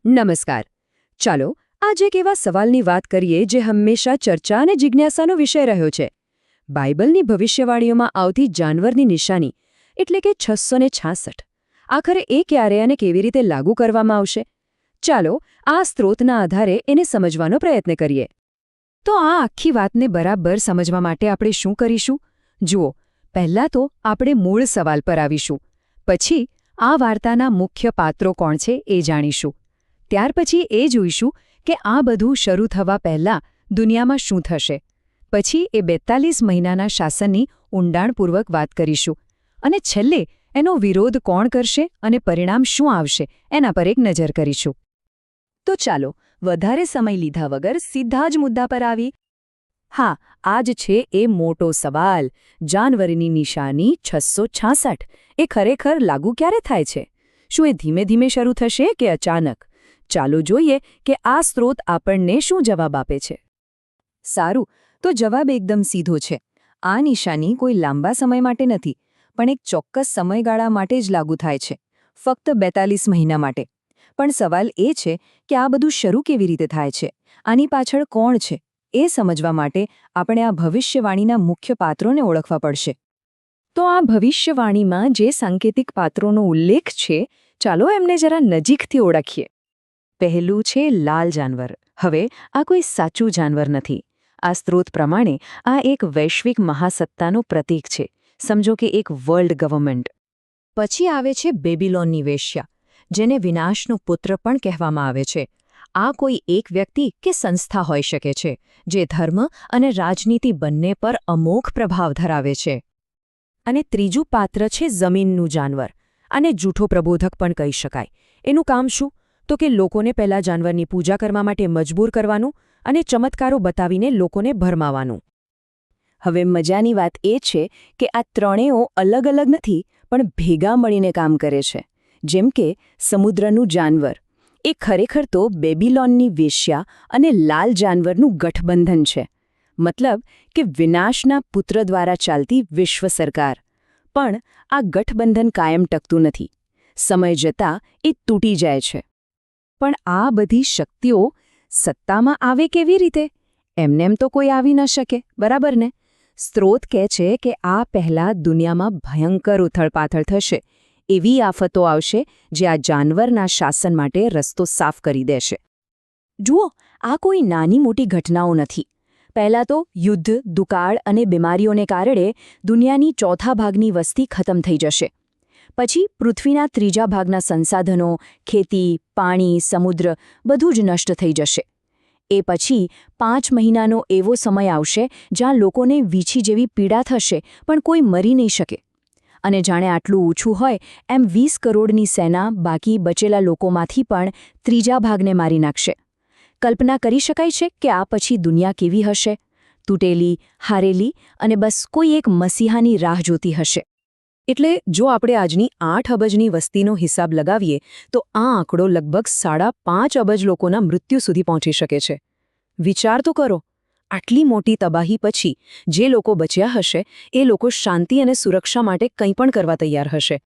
નમસ્કાર. ચાલો આજે એક એવા સવાલની વાત કરીએ જે હંમેશા ચર્ચા અને જિજ્ઞાસાનો વિષય રહ્યો છે. બાઇબલની ભવિષ્યવાણીઓમાં આવતી જાનવરની નિશાની એટલે કે 666 આખરે એ ક્યારે અને કેવી રીતે લાગુ કરવામાં આવશે? ચાલો આ સ્ત્રોતના આધારે એને સમજવાનો પ્રયત્ન કરીએ. તો આ આખી વાતને બરાબર સમજવા માટે આપણે શું કરીશું? જુઓ, પહેલાં તો આપણે મૂળ સવાલ પર આવીશું. પછી આ વાર્તાના મુખ્ય પાત્રો કોણ છે એ જાણીશું. ત્યાર પછી એ જોઈશું કે આ બધું શરૂ થવા પહેલાં દુનિયામાં શું થશે. પછી એ 42 મહિનાના શાસનની ઊંડાણપૂર્વક વાત કરીશું. અને છેલ્લે એનો વિરોધ કોણ કરશે અને પરિણામ શું આવશે એના પર એક નજર કરીશું. તો ચાલો વધારે સમય લીધા વગર સીધા જ મુદ્દા પર આવી. હા, આ જ છે એ મોટો સવાલ. જાનવરની નિશાની 666 એ ખરેખર લાગુ ક્યારે થાય છે? શું એ ધીમે ધીમે શરૂ થશે કે અચાનક? ચાલો જોઈએ કે આ સ્ત્રોત આપણને શું જવાબ આપે છે. સારું, તો જવાબ એકદમ સીધો છે. આ નિશાની કોઈ લાંબા સમય માટે નથી, પણ એક ચોક્કસ સમયગાળા માટે જ લાગુ થાય છે, ફક્ત 42 મહિના માટે. પણ સવાલ એ છે કે આ બધું શરૂ કેવી રીતે થાય છે? આની પાછળ કોણ છે? એ સમજવા માટે આપણે આ ભવિષ્યવાણીના મુખ્ય પાત્રોને ઓળખવા પડશે. તો આ ભવિષ્યવાણીમાં જે સાંકેતિક પાત્રોનો ઉલ્લેખ છે, ચાલો એમને જરા નજીકથી ઓળખીએ. પહેલું છે લાલ જાનવર. હવે આ કોઈ સાચું જાનવર નથી. આ સ્ત્રોત પ્રમાણે આ એક વૈશ્વિક મહાસત્તાનું પ્રતીક છે. સમજો કે એક વર્લ્ડ ગવર્મેન્ટ. પછી આવે છે બેબીલોનની વેશ્યા, જેને વિનાશનો પુત્ર પણ કહેવામાં આવે છે. આ કોઈ એક વ્યક્તિ કે સંસ્થા હોઈ શકે છે, જે ધર્મ અને રાજનીતિ બંને પર અમોઘ પ્રભાવ ધરાવે છે. અને ત્રીજું પાત્ર છે જમીનનું જાનવર. આને જૂઠો પ્રબોધક પણ કહી શકાય. એનું કામ શું? તો કે લોકોને પહેલા જાનવરની પૂજા કરવા માટે મજબૂર કરવાનું અને ચમત્કારો બતાવીને લોકોને ભરમાવાનું. હવે મજાની વાત એ છે કે આ ત્રણેય અલગ અલગ નથી, પણ ભેગા મળીને કામ કરે છે. જેમ કે સમુદ્રનું જાનવર એ ખરેખર તો બેબીલોનની વેશ્યા અને લાલ જાનવરનું ગઠબંધન છે. મતલબ કે વિનાશના પુત્ર દ્વારા ચાલતી વિશ્વ સરકાર. પણ આ ગઠબંધન કાયમ ટકતું નથી. સમય જતાં એ તૂટી જાય છે. પણ આ બધી શક્તિઓ સત્તામાં આવે કેવી રીતે? એમનેમ તો કોઈ આવી ન શકે, બરાબર ને? સ્ત્રોત કહે છે કે આ પહેલાં દુનિયામાં ભયંકર ઉથલપાથલ થશે. એવી આફતો આવશે જે આ જાનવરના શાસન માટે રસ્તો સાફ કરી દેશે. જુઓ, આ કોઈ નાની મોટી ઘટનાઓ નથી. પહેલાં તો યુદ્ધ, દુકાળ અને બીમારીઓને કારણે દુનિયાની ચોથા ભાગની વસ્તી ખતમ થઈ જશે. પછી પૃથ્વીના ત્રીજા ભાગના સંસાધનો, ખેતી, પાણી, સમુદ્ર બધું જ નષ્ટ થઈ જશે. એ પછી 5 મહિનાનો એવો સમય આવશે જ્યાં લોકોને વીછી જેવી પીડા થશે, પણ કોઈ મરી નહીં શકે. અને જાણે આટલું ઓછું હોય એમ 20 કરોડની સેના બાકી બચેલા લોકોમાંથી પણ ત્રીજા ભાગને મારી નાખશે. કલ્પના કરી શકાય છે કે આ પછી દુનિયા કેવી હશે? તૂટેલી, હારેલી અને બસ કોઈ એક મસીહાની રાહ જોતી હશે. એટલે જો આપણે આજની 8 અબજની વસ્તીનો હિસાબ લગાવીએ તો આ આંકડો લગભગ 5.5 અબજ લોકોના મૃત્યુ સુધી પહોંચી શકે છે. વિચાર તો કરો, આટલી મોટી તબાહી પછી જે લોકો બચ્યા હશે એ લોકો શાંતિ અને સુરક્ષા માટે કંઈ પણ કરવા તૈયાર હશે.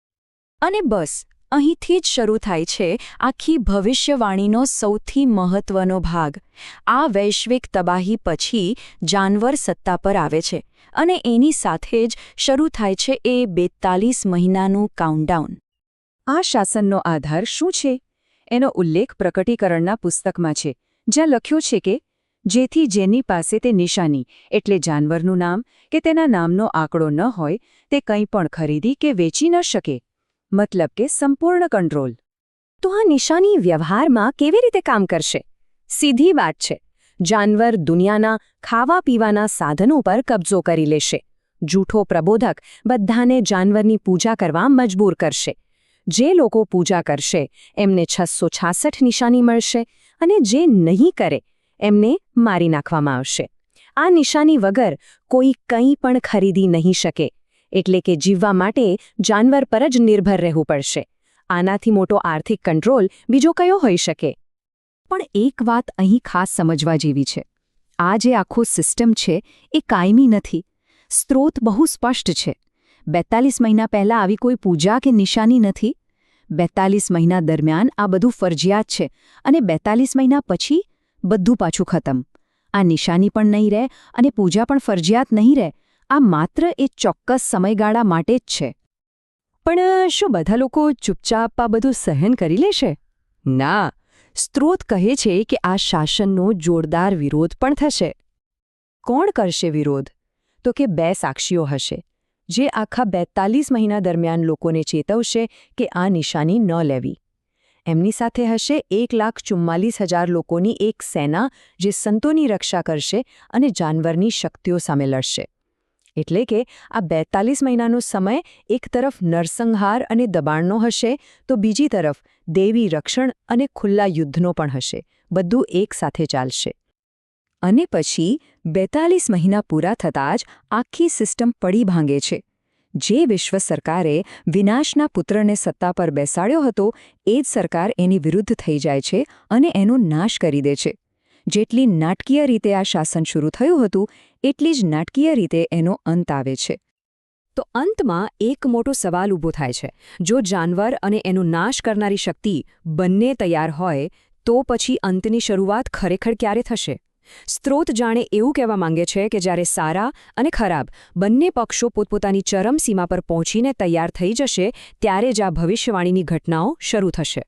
અને બસ અહીંથી જ શરૂ થાય છે આખી ભવિષ્યવાણીનો સૌથી મહત્વનો ભાગ. આ વૈશ્વિક તબાહી પછી જાનવર સત્તા પર આવે છે. અને એની સાથે જ શરૂ થાય છે એ 42 મહિનાનું કાઉન્ટડાઉન. આ શાસનનો આધાર શું છે? એનો ઉલ્લેખ પ્રકટીકરણના પુસ્તકમાં છે, જ્યાં લખ્યું છે કે જેથી જેની પાસે તે નિશાની એટલે જાનવરનું નામ કે તેના નામનો આંકડો ન હોય તે કંઈ પણ ખરીદી કે વેચી ન શકે. મતલબ કે સંપૂર્ણ કંટ્રોલ. તો આ નિશાની વ્યવહારમાં કેવી રીતે કામ કરશે? સીધી વાત છે. જાનવર દુનિયાના ખાવા પીવાના સાધનો પર કબજો કરી લેશે. જૂઠો પ્રબોધક બધાને જાનવરની પૂજા કરવા મજબૂર કરશે. જે લોકો પૂજા કરશે એમને 666 નિશાની મળશે અને જે નહીં કરે એમને મારી નાખવામાં આવશે. આ નિશાની વગર કોઈ કંઈ પણ ખરીદી નહીં શકે. એટલે કે જીવવા માટે જાનવર પર જ નિર્ભર રહેવું પડશે. આનાથી મોટો આર્થિક કંટ્રોલ બીજો કયો હોઈ શકે? પણ એક વાત અહીં ખાસ સમજવા જેવી છે. આ જે આખો સિસ્ટમ છે એ કાયમી નથી. સ્ત્રોત બહુ સ્પષ્ટ છે. 42 મહિના પહેલાં આવી કોઈ પૂજા કે નિશાની નથી. 42 મહિના દરમિયાન આ બધું ફરજિયાત છે અને 42 મહિના પછી બધું પાછું ખતમ. આ નિશાની પણ નહીં રહે અને પૂજા પણ ફરજિયાત નહીં રહે. આ માત્ર એ ચોક્કસ સમયગાળા માટે જ છે. પણ શું બધા લોકો ચૂપચાપ આ બધું સહન કરી લેશે? ના, સ્ત્રોત કહે છે કે આ શાસનનો જોરદાર વિરોધ પણ થશે. કોણ કરશે વિરોધ? તો કે 2 સાક્ષીઓ હશે, જે આખા 42 મહિના દરમિયાન લોકોને ચેતવશે કે આ નિશાની ન લેવી. એમની સાથે હશે 1,44,000 લોકોની એક સેના જે સંતોની રક્ષા કરશે અને જાનવરની શક્તિઓ સામે લડશે. એટલે કે આ 42 મહિનાનો સમય એક તરફ નરસંહાર અને દબાણનો હશે, તો બીજી તરફ દેવી રક્ષણ અને ખુલ્લા યુદ્ધનો પણ હશે. બધું એક સાથે ચાલશે. અને પછી 42 મહિના પૂરા થતાં જ આખી સિસ્ટમ પડી ભાંગે છે. જે વિશ્વ સરકારે વિનાશના પુત્રને સત્તા પર બેસાડ્યો હતો, એ જ સરકાર એની વિરુદ્ધ થઈ જાય છે અને એનો નાશ કરી દે છે. જેટલી નાટકીય રીતે આ શાસન શરૂ થયું હતું, એટલી જ નાટકીય રીતે એનો અંત આવે છે. તો અંતમાં એક મોટો સવાલ ઊભો થાય છે. જો જાનવર અને એનો નાશ કરનારી શક્તિ બંને તૈયાર હોય, તો પછી અંતની શરૂઆત ખરેખર ક્યારે થશે? સ્ત્રોત જાણે એવું કહેવા માંગે છે કે જ્યારે સારા અને ખરાબ બંને પક્ષો પોતપોતાની ચરમસીમા પર પહોંચીને તૈયાર થઈ જશે, ત્યારે જ આ ભવિષ્યવાણીની ઘટનાઓ શરૂ થશે.